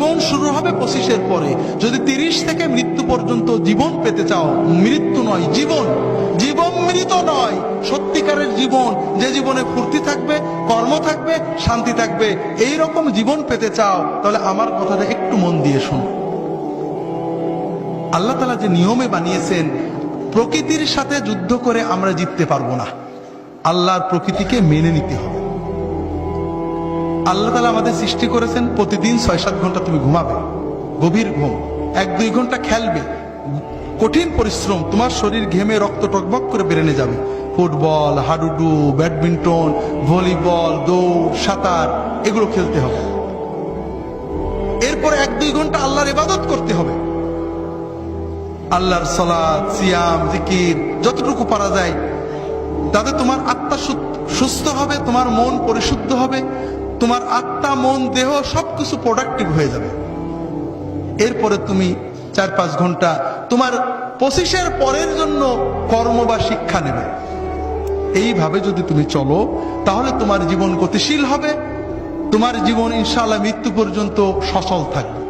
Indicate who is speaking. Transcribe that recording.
Speaker 1: জীবন শুরু হবে 25-এর পরে। যদি 30 থেকে মৃত্যু পর্যন্ত জীবন পেতে চাও, মৃত্যু নয় জীবন, জীবন মৃত নয়, সত্যিকারের জীবন, যে জীবনে ফুর্তি থাকবে, কর্ম থাকবে, শান্তি থাকবে, এই রকম জীবন পেতে চাও, তাহলে আমার কথাটা একটু মন দিয়ে শোনো। আল্লাহ তাআলা যে নিয়মে বানিয়েছেন, প্রকৃতির সাথে যুদ্ধ করে আমরা জিততে পারবো না, আল্লাহর প্রকৃতিকে মেনে নিতে হবে। আল্লাহ তাআলা আমাদের সৃষ্টি করেছেন, প্রতিদিন 6-7 ঘন্টা তুমি ঘুমাবে, গভীর ঘুম, 1-2 ঘন্টা খেলবে, কঠিন পরিশ্রম, তোমার শরীর ঘেমে রক্ত টকবক করে বেরেনে যাবে, ফুটবল, হাডুডু, ব্যাডমিন্টন, ভলিবল, দৌড়, সাঁতার, এগুলো খেলতে হবে। এরপর 1-2 ঘন্টা আল্লাহর ইবাদত করতে হবে, আল্লাহর সালাত, সিয়াম, জিকির যতটুকু পারা যায়, তাতে তোমার আত্মা সুস্থ হবে, তোমার মন পরিশুদ্ধ হবে, তোমার আত্মা, মন, দেহ সবকিছু প্রোডাক্টিভ হয়ে যাবে। এরপরে তুমি 4-5 ঘন্টা তোমার 25-এর পরের জন্য কর্ম বা শিক্ষা নেবে। এইভাবে যদি তুমি চলো, তাহলে তোমার জীবন গতিশীল হবে, তোমার জীবন ইনশাআল্লাহ মৃত্যু পর্যন্ত সচল থাকবে।